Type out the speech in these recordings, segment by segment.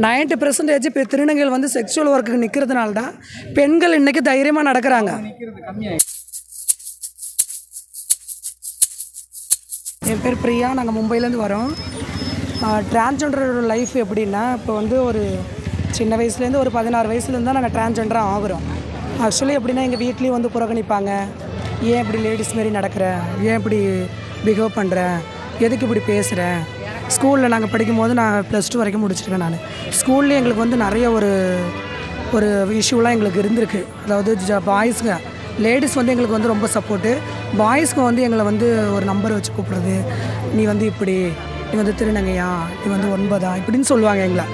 90% இப்போ திருநங்கைகள் வந்து செக்ஷுவல் ஒர்க்குக்கு நிற்கிறதுனால தான் பெண்கள் இன்றைக்கி தைரியமாக நடக்கிறாங்க. என் பேர் பிரியா, நாங்கள் மும்பையிலேருந்து வரோம். டிரான்ஸ்ஜெண்டரோட லைஃப் எப்படின்னா, இப்போ வந்து ஒரு சின்ன வயசுலேருந்து ஒரு 16 வயசுலேருந்து தான் நாங்கள் டிரான்ஸ்ஜெண்டராக ஆகிறோம். ஆக்சுவலி எப்படின்னா எங்கள் வீட்லேயும் வந்து புறக்கணிப்பாங்க. ஏன் இப்படி லேடிஸ் மாரி நடக்கிற, ஏன் இப்படி பிஹேவ் பண்ணுற, எதுக்கு இப்படி பேசுகிற. ஸ்கூலில் நாங்கள் படிக்கும்போது நான் +2 வரைக்கும் முடிச்சிருக்கேன். நான் ஸ்கூல்லேயே எங்களுக்கு வந்து நிறைய ஒரு இஷ்யூலாம் எங்களுக்கு இருந்திருக்கு. அதாவது பாய்ஸுங்க லேடிஸ் வந்து எங்களுக்கு வந்து ரொம்ப சப்போர்ட்டு, பாய்ஸ்க்கு வந்து எங்களை வந்து ஒரு நம்பர் வச்சு கூப்பிட்றது. நீ வந்து இப்படி, நீ வந்து திருநங்கையா, நீ வந்து 9 இப்படின்னு சொல்லுவாங்க. எங்களை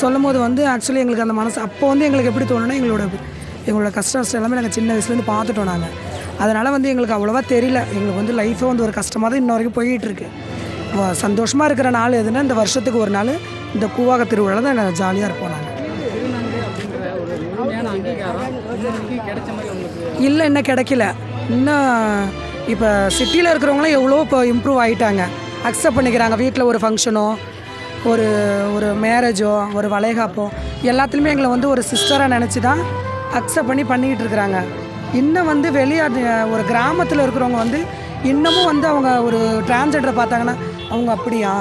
சொல்லும் போது வந்து ஆக்சுவலி எங்களுக்கு அந்த மனசு அப்போ வந்து எங்களுக்கு எப்படி தோணுன்னா, எங்களோட கஷ்டம் எல்லாமே நாங்கள் சின்ன வயசுலேருந்து பார்த்துட்டோம். நாங்கள் அதனால் வந்து எங்களுக்கு அவ்வளோவா தெரியல. எங்களுக்கு வந்து லைஃபே வந்து ஒரு கஷ்டமாக தான் இன்ன வரைக்கும் போயிட்டுருக்கு. சந்தோஷமாக இருக்கிற நாள் எதுனா இந்த வருஷத்துக்கு ஒரு நாள் இந்த கூவாக திருவிழா தான் நாங்கள் ஜாலியாக இருப்போம். நாங்கள் இல்லை, இன்னும் கிடைக்கல. இன்னும் இப்போ சிட்டியில் இருக்கிறவங்களாம் எவ்வளோ இப்போ இம்ப்ரூவ் ஆகிட்டாங்க, அக்செப்ட் பண்ணிக்கிறாங்க. வீட்டில் ஒரு ஃபங்க்ஷனோ ஒரு மேரேஜோ ஒரு வளைகாப்போ எல்லாத்துலேயுமே எங்களை வந்து ஒரு சிஸ்டராக நினச்சி தான் அக்செப்ட் பண்ணிக்கிட்டு இருக்கிறாங்க. இன்னும் வந்து வெளியாட்டு ஒரு கிராமத்தில் இருக்கிறவங்க வந்து இன்னமும் வந்து அவங்க ஒரு டிரான்ஸ்ஜெண்டரை பார்த்தாங்கன்னா அவங்க அப்படியா,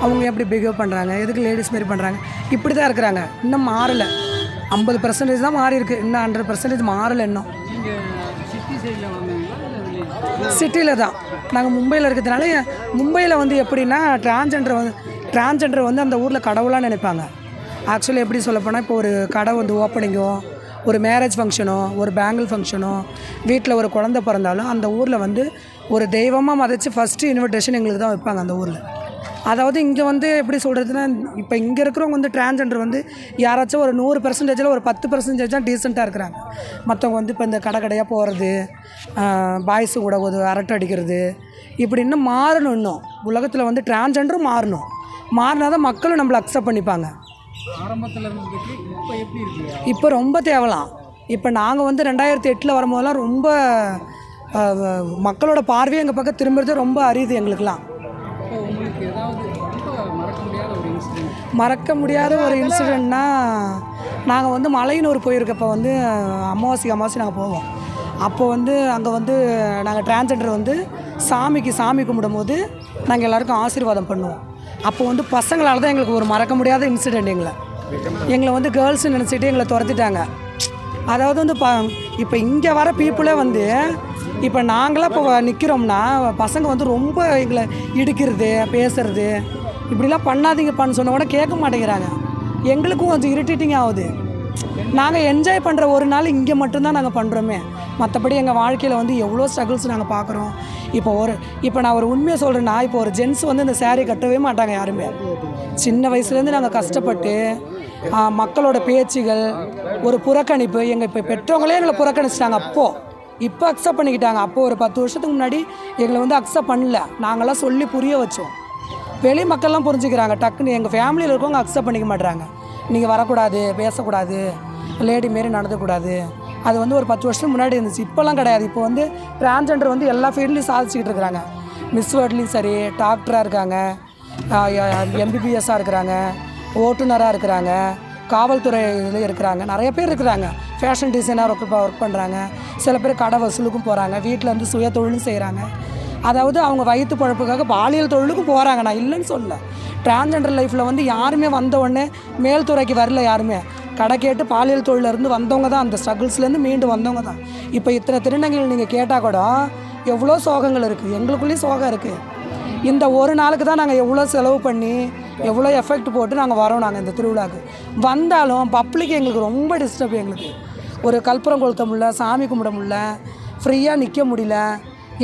அவங்க எப்படி பிஹேவ் பண்ணுறாங்க, எதுக்கு லேடிஸ் மாரி பண்ணுறாங்க, இப்படி தான் இருக்கிறாங்க. இன்னும் மாறலை. 50% தான் மாறி இருக்குது, இன்னும் 100% மாறலை. இன்னும் சிட்டியில் தான் நாங்கள் மும்பையில் இருக்கிறதுனால, மும்பையில் வந்து எப்படின்னா டிரான்ஸ்ஜெண்டர் வந்து அந்த ஊரில் கடவுளாக நினைப்பாங்க. ஆக்சுவலி எப்படி சொல்லப்போனால், இப்போ ஒரு கடை வந்து ஓப்பனிங்கோ, ஒரு மேரேஜ் ஃபங்க்ஷனோ, ஒரு பேங்கிள் ஃபங்க்ஷனோ, வீட்டில் ஒரு குழந்தை பிறந்தாலும் அந்த ஊரில் வந்து ஒரு தெய்வமாக மதித்து ஃபஸ்ட்டு இன்விடேஷன் எங்களுக்கு தான் வைப்பாங்க அந்த ஊரில். அதாவது இங்கே வந்து எப்படி சொல்கிறதுனா, இப்போ இங்கே இருக்கிறவங்க வந்து டிரான்ஸ்ஜெண்டர் வந்து யாராச்சும் ஒரு 100%, ஒரு 10% தான் டீசெண்டாக இருக்கிறாங்க. மற்றவங்க வந்து இப்போ இந்த கடையாக போகிறது, பாய்ஸு கூட ஒரு அரட்டை அடிக்கிறது, இப்படி இன்னும் மாறணும். இன்னும் உலகத்தில் வந்து டிரான்ஸ்ஜெண்டரும் மாறினா தான் மக்களும் நம்மளை அக்செப்ட் பண்ணிப்பாங்க. ஆரம்பத்தில் இருந்ததுக்கு இப்போ எப்படி இருக்குது? இப்போ ரொம்ப தேவலாம். இப்போ நாங்கள் வந்து 2008 வரும்போதெல்லாம் ரொம்ப மக்களோட பார்வையை எங்கள் பக்கம் திரும்புறது ரொம்ப அரியுது எங்களுக்கெல்லாம். உங்களுக்கு ஏதாவது மறக்க முடியாத ஒரு இன்சிடெண்ட்னா, நாங்கள் வந்து மலையனூர் போயிருக்கப்போ வந்து அமாவாசை நாங்கள் போவோம். அப்போ வந்து அங்கே வந்து நாங்கள் டிரான்ஸ்ஜெண்டர் வந்து சாமி கும்பிடும் போது நாங்கள் எல்லாேருக்கும் ஆசீர்வாதம் பண்ணுவோம். அப்போ வந்து பசங்களால் தான் எங்களுக்கு ஒரு மறக்க முடியாத இன்சிடெண்ட். எங்களை வந்து கேர்ள்ஸுன்னு நினச்சிட்டு எங்களை துரத்திட்டாங்க. அதாவது வந்து இப்போ இங்கே வர பீப்புளே வந்து இப்போ நாங்களாம் இப்போ நிற்கிறோம்னா பசங்க வந்து ரொம்ப எங்களை இடிக்கிறது, பேசுறது, இப்படிலாம் பண்ணாதீங்கப்பான்னு சொன்ன கூட கேட்க மாட்டேங்கிறாங்க. எங்களுக்கும் கொஞ்சம் இரிட்டேட்டிங் ஆகுது. நாங்கள் என்ஜாய் பண்ணுற ஒரு நாள் இங்கே மட்டும்தான் நாங்கள் பண்ணுறோமே. மற்றபடி எங்கள் வாழ்க்கையில் வந்து எவ்வளோ ஸ்ட்ரகிள்ஸ் நாங்கள் பார்க்குறோம். இப்போ நான் ஒரு உண்மையை சொல்கிறேன்னா, இப்போ ஒரு ஜென்ஸ் வந்து இந்த சேரீ கட்டவே மாட்டாங்க யாருமே. சின்ன வயசுலேருந்து நாங்கள் கஷ்டப்பட்டு மக்களோட பேச்சுகள், ஒரு புறக்கணிப்பு, எங்கள் இப்போ பெற்றவங்களே எங்களை புறக்கணிச்சிட்டாங்க. இப்போ அக்செப்ட் பண்ணிக்கிட்டாங்க. அப்போது ஒரு 10 வருஷத்துக்கு முன்னாடி எங்களை வந்து அக்செப்ட் பண்ணல. நாங்களாம் சொல்லி புரிய வச்சோம். வெளி மக்கள்லாம் புரிஞ்சுக்கிறாங்க. டக்குன்னு எங்கள் ஃபேமிலியில் இருக்கவங்க அக்செப்ட் பண்ணிக்க மாட்டுறாங்க. நீங்கள் வரக்கூடாது, பேசக்கூடாது, லேடி மாரி நடந்துக்கூடாது. அது வந்து ஒரு 10 வருஷத்துக்கு முன்னாடி இருந்துச்சு. இப்போல்லாம் கிடையாது. இப்போ வந்து டிரான்ஸ்ஜெண்டர் வந்து எல்லா ஃபீல்ட்லேயும் சாதிச்சுக்கிட்டு இருக்கிறாங்க. மிஸ் வேர்ல்ட்லேயும் சரி, டாக்டராக இருக்காங்க, MBBSஆக இருக்கிறாங்க, ஓட்டுநராக இருக்கிறாங்க, காவல்துறையில் இருக்கிறாங்க, நிறைய பேர் இருக்கிறாங்க. ஃபேஷன் டிசைனர் ஒர்க் பண்ணுறாங்க. சில பேர் கடை வசூலுக்கும் போகிறாங்க. வீட்டில் வந்து சுய தொழிலும் செய்கிறாங்க. அதாவது அவங்க வயிற்று பழப்புக்காக பாலியல் தொழிலுக்கும் போகிறாங்க. நான் இல்லைன்னு சொல்லலை. டிரான்ஸ்ஜெண்டர் லைஃப்பில் வந்து யாருமே வந்த உடனே மேல்துறைக்கு வரல. யாருமே கடை கேட்டு பாலியல் தொழிலிருந்து வந்தவங்க தான், அந்த ஸ்ட்ரகிள்ஸ்லேருந்து மீண்டு வந்தவங்க தான். இப்போ இத்தனை திருநங்கைகள் நீங்கள் கேட்டால் கூட எவ்வளோ சோகங்கள் இருக்குது. எங்களுக்குள்ளேயும் சோகம் இருக்குது. இந்த ஒரு நாளுக்கு தான் நாங்கள் எவ்வளோ செலவு பண்ணி எவ்வளோ எஃபெக்ட் போட்டு நாங்கள் வரோம். நாங்கள் இந்த திருவிழாவுக்கு வந்தாலும் பப்ளிக் எங்களுக்கு ரொம்ப டிஸ்டர்ப். எங்களுக்கு ஒரு கற்பூரம் கொளுத்த முடியல, சாமி கும்பிட முடியல, ஃப்ரீயாக நிற்க முடியல.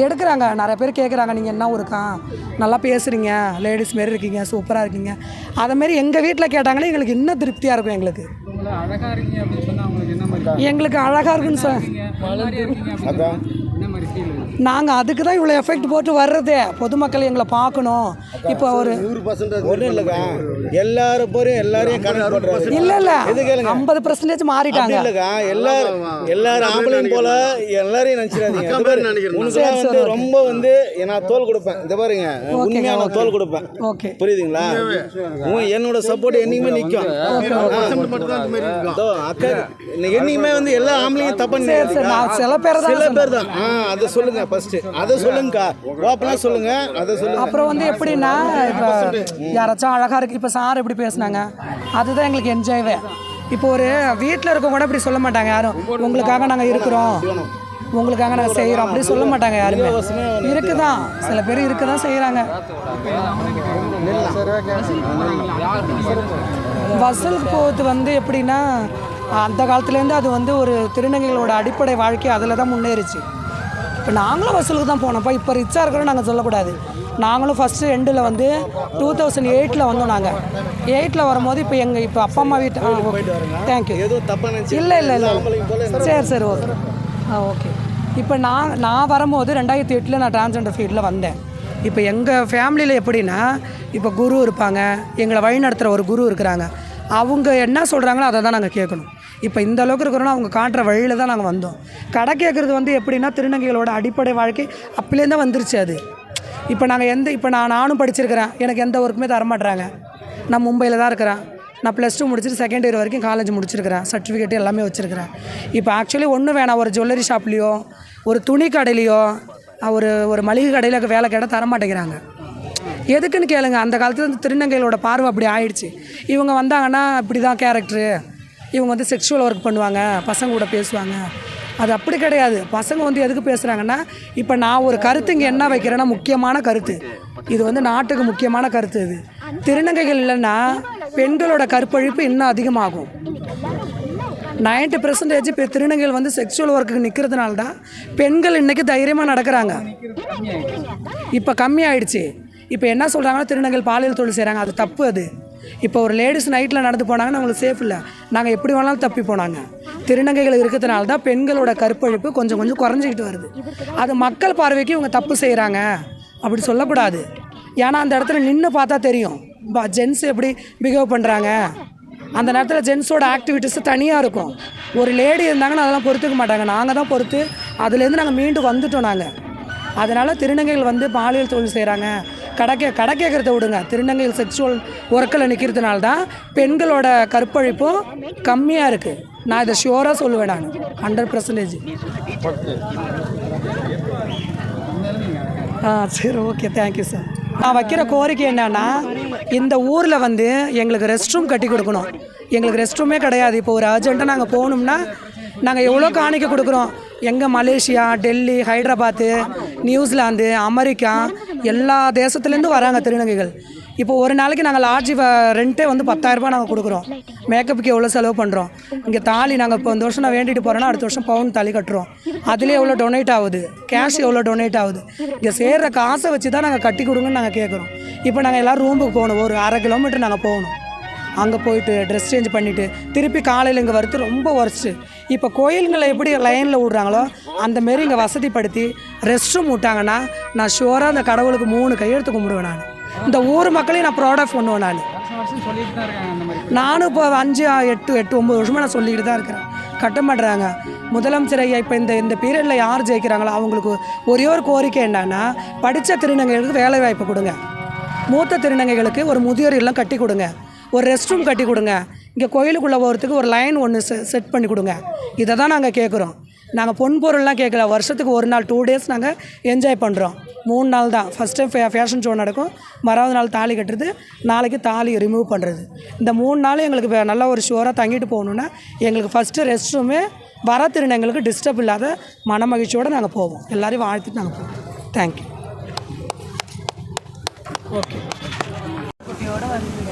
எடுக்கிறாங்க. நிறைய பேர் கேட்குறாங்க, நீங்கள் என்ன இருக்கா, நல்லா பேசுகிறீங்க, லேடிஸ் மாரி இருக்கீங்க, சூப்பராக இருக்கீங்க. அதேமாரி எங்கள் வீட்டில் கேட்டாங்கன்னா எங்களுக்கு இன்னும் திருப்தியாக இருக்கும். எங்களுக்கு எங்களுக்கு அழகாக இருக்குன்னு மாதிரி ஃபீல்? நாங்கள் அதுக்கு தான் இவ்வளோ எஃபெக்ட் போட்டு வர்றதே, பொதுமக்கள் எங்களை பார்க்கணும். இப்போ ஒரு 100% ஒன்றும் இல்லைக்கா, எல்லாரும் போகிறேன் எல்லாரையும் கணக்கு பண்ணுறாங்க. இல்லை இது கேளுங்க, 50% மாறிட்டாங்க. இல்லைக்கா, எல்லாரும் ஆம்பளையும் போல எல்லாரையும் நினச்சிடாதீங்க. உனக்கு வந்து ரொம்ப வந்து நான் தோல் கொடுப்பேன், இந்த பாருங்க உண்மையாக நான் தோல் கொடுப்பேன். ஓகே, புரியுதுங்களா? என்னோட சப்போர்ட் என்னைக்குமே நிற்கும். அக்கா என்னைக்குமே வந்து எல்லா ஆம்பளையும் தப்பா சில பேர் தான். அதை சொல்லுங்க ஃபர்ஸ்ட், அதை சொல்லுங்கக்கா, ஓப்பனாக சொல்லுங்க, அதை சொல்லுங்க. அப்புறம் வந்து எப்படின்னா, இப்போ யாராச்சும் அழகாக இருக்குது, இப்போ சார் எப்படி பேசுனாங்க, அதுதான் எங்களுக்கு என்ஜாய்வே. இப்போ ஒரு வீட்டில் இருக்கவங்க கூட இப்படி சொல்ல மாட்டாங்க யாரும், உங்களுக்காக நாங்கள் இருக்கிறோம், உங்களுக்காக நாங்கள் செய்கிறோம் அப்படி சொல்ல மாட்டாங்க யாருமே. இருக்குதான், சில பேர் இருக்க தான் செய்கிறாங்க. வசூலுக்கு போகிறது வந்து எப்படின்னா, அந்த காலத்துலேருந்து அது வந்து ஒரு திருநங்கைகளோட அடிப்படை வாழ்க்கை அதில் தான் முன்னேறிச்சு. இப்போ நாங்களும் வசூலுக்கு தான் போனோம்ப்பா. இப்போ ரிச்சாக இருக்கிறோம் நாங்கள் சொல்லக்கூடாது. நாங்களும் ஃபஸ்ட்டு எண்டில் வந்து 2008 வந்தோம். நாங்கள் 8 வரும்போது இப்போ அப்பா அம்மா வீட்டு தேங்க்யூ இல்லை சரி ஓகே ஓகே. இப்போ நான் வரும்போது 2008 நான் டிரான்ஸ்ஜெண்டர் ஃபீல்டில் வந்தேன். இப்போ எங்கள் ஃபேமிலியில் எப்படின்னா, இப்போ குரு இருப்பாங்க, எங்களை வழி நடத்துகிற ஒரு குரு இருக்கிறாங்க. அவங்க என்ன சொல்கிறாங்களோ அதை தான் நாங்கள் கேட்கணும். இப்போ இந்த அளவுக்கு இருக்கிறோன்னா அவங்க காட்டுற வழியில் தான் நாங்கள் வந்தோம். கடை கேட்குறது வந்து எப்படின்னா, திருநங்கைகளோட அடிப்படை வாழ்க்கை அப்படிலேருந்து வந்துருச்சு அது. இப்போ நாங்கள் இப்போ நானும் படிச்சிருக்கிறேன், எனக்கு எந்த ஒர்க்குமே தரமாட்டுறாங்க. நான் மும்பையில் தான் இருக்கிறேன். நான் +2 முடிச்சுட்டு செகண்ட் இயர் வரைக்கும் காலேஜ் முடிச்சிருக்கிறேன், சர்டிஃபிகேட் எல்லாமே வச்சுருக்கிறேன். இப்போ ஆக்சுவலி ஒன்றும் வேணாம், ஒரு ஜுவல்லரி ஷாப்லேயோ ஒரு துணி கடையிலையோ ஒரு மளிகை கடையில் வேலை கேட்டால் தரமாட்டேங்கிறாங்க. எதுக்குன்னு கேளுங்க. அந்த காலத்தில் வந்து திருநங்கைகளோட பார்வை அப்படி ஆயிடுச்சு. இவங்க வந்தாங்கன்னா இப்படி தான் கேரக்டரு, இவங்க வந்து செக்ஷுவல் ஒர்க் பண்ணுவாங்க, பசங்க கூட பேசுவாங்க. அது அப்படி கிடையாது. பசங்க வந்து எதுக்கு பேசுகிறாங்கன்னா, இப்போ நான் ஒரு கருத்து இங்கே என்ன வைக்கிறேன்னா, முக்கியமான கருத்து இது வந்து நாட்டுக்கு முக்கியமான கருத்து. இது திருநங்கைகள் இல்லைன்னா பெண்களோட கற்பழிப்பு இன்னும் அதிகமாகும். 90% இப்போ திருநங்கைகள் வந்து செக்ஷுவல் ஒர்க்குக்கு நிற்கிறதுனால தான் பெண்கள் இன்றைக்கி தைரியமாக நடக்கிறாங்க. இப்போ கம்மியாயிடுச்சு. இப்போ என்ன சொல்கிறாங்கன்னா, திருநங்கைகள் பாலியல் தொழில் செய்கிறாங்க, அது தப்பு. அது இப்போ ஒரு லேடிஸ் நைட்டில் நடந்து போனாங்கன்னா அவங்களுக்கு சேஃப் இல்லை, நாங்கள் எப்படி வேணாலும் தப்பி போனாங்க. திருநங்கைகள் இருக்கிறதுனால தான் பெண்களோட கற்பழிப்பு கொஞ்சம் கொஞ்சம் குறைஞ்சிக்கிட்டு வருது. அது மக்கள் பார்வைக்கு இவங்க தப்பு செய்கிறாங்க அப்படி சொல்லக்கூடாது. ஏன்னா அந்த இடத்துல நின்று பார்த்தா தெரியும் ஜென்ஸ் எப்படி பிஹேவ் பண்ணுறாங்க. அந்த நேரத்தில் ஜென்ஸோட ஆக்டிவிட்டீஸ் தனியாக இருக்கும். ஒரு லேடி இருந்தாங்கன்னா அதெல்லாம் பொறுத்துக்க மாட்டாங்க. நாங்கள் தான் பொறுத்து அதுலேருந்து நாங்கள் மீண்டு வந்துட்டோம். நாங்கள் அதனால் திருநங்கைகள் வந்து பாலியல் தொழில் செய்கிறாங்க, கடை கேட்குறத விடுங்க. திருநங்கைகள் செக்ஷுவல் ஒர்க்கில் நிற்கிறதுனால தான் பெண்களோட கற்பழிப்பும் கம்மியாக இருக்குது. நான் இதை ஷியோராக சொல்லுவேன். நான் 100%. சரி ஓகே, தேங்க்யூ சார். நான் வைக்கிற கோரிக்கை என்னன்னா, இந்த ஊரில் வந்து எங்களுக்கு ரெஸ்ட் ரூம் கட்டி கொடுக்கணும். எங்களுக்கு ரெஸ்ட் ரூமே கிடையாது. இப்போ ஒரு அர்ஜென்ட்டாக நாங்கள் போகணும்னா நாங்கள் எவ்வளோ காணிக்க கொடுக்குறோம். எங்கே Malaysia, Delhi, Hyderabad, New Zealand, America எல்லா தேசத்துலேருந்து வராங்க திருநங்கைகள். இப்போ ஒரு நாளைக்கு நாங்கள் லாட்ஜி ரெண்ட்டே வந்து 10,000 ரூபாய் நாங்கள் கொடுக்குறோம். மேக்கப்புக்கு எவ்வளோ செலவு பண்ணுறோம். இங்கே தாலி நாங்கள் இப்போ இந்த வருஷம் நான் வேண்டிட்டு போகிறேன்னா அடுத்த வருஷம் பவுன் தாலி கட்டுறோம். அதுலேயே எவ்வளோ டொனேட் ஆகுது, கேஷ் எவ்வளோ டொனேட் ஆகுது. இங்கே சேர்கிற காசை வச்சு தான் நாங்கள் கட்டி கொடுங்கன்னு நாங்கள் கேட்குறோம். இப்போ நாங்கள் எல்லோரும் ரூமுக்கு போகணும், ஒரு 1/2 கிலோமீட்டர் நாங்கள் போகணும். அங்கே போயிட்டு ட்ரெஸ் சேஞ்ச் பண்ணிவிட்டு திருப்பி காலையில் இங்கே வரது ரொம்ப ஒர்ஸ்ட்டு. இப்போ கோயிலுங்களை எப்படி லைனில் விட்றாங்களோ அந்தமாரி இங்கே வசதிப்படுத்தி ரெஸ்ட் ரூம் விட்டாங்கன்னா நான் ஷுவராக அந்த கடவுளுக்கு 3 கையெழுத்து கும்பிடுவேன். நான் இந்த ஊர் மக்களையும் நான் ப்ரௌடாக பண்ணுவேன். நானும் இப்போ 5, 8, 9 வருஷமாக நான் சொல்லிக்கிட்டு தான் இருக்கிறேன். கட்ட மாட்டுறாங்க. முதலமைச்சர் ஐயா இப்போ இந்த பீரியடில் யார் ஜெயிக்கிறாங்களோ அவங்களுக்கு ஒரே ஒரு கோரிக்கை என்னன்னா, படித்த திருநங்கைகளுக்கு வேலை வாய்ப்பு கொடுங்க, மூத்த திருநங்கைகளுக்கு ஒரு முதியோர் இல்லம் கட்டி கொடுங்க, ஒரு ரெஸ்ட் ரூம் கட்டி கொடுங்க, இங்கே கோயிலுக்குள்ளே போகிறதுக்கு ஒரு லைன் ஒன்று செட் பண்ணி கொடுங்க. இதை தான் நாங்கள் கேட்குறோம். நாங்கள் பொன் பொருள்லாம் கேட்கல. வருஷத்துக்கு 1 நாள் 2 டேஸ் நாங்கள் என்ஜாய் பண்ணுறோம். 3 நாள் தான். ஃபஸ்ட் டைம் ஃபேஷன் ஷோ நடக்கும், மறாவது நாள் தாலி கட்டுறது, நாளைக்கு தாலி ரிமூவ் பண்ணுறது. இந்த 3 நாள் எங்களுக்கு நல்லா ஒரு ஷுவராக தங்கிட்டு போகணுன்னா எங்களுக்கு ஃபஸ்ட்டு ரெஸ்ட் ரூமே வர திருநங்கைகளுக்கு டிஸ்டர்ப் இல்லாத மனமகிழ்ச்சியோடு நாங்கள் போவோம். எல்லோரையும் வாழ்த்துட்டு நாங்கள் போவோம். தேங்க்யூ. ஓகே. குட்டியோடு வந்து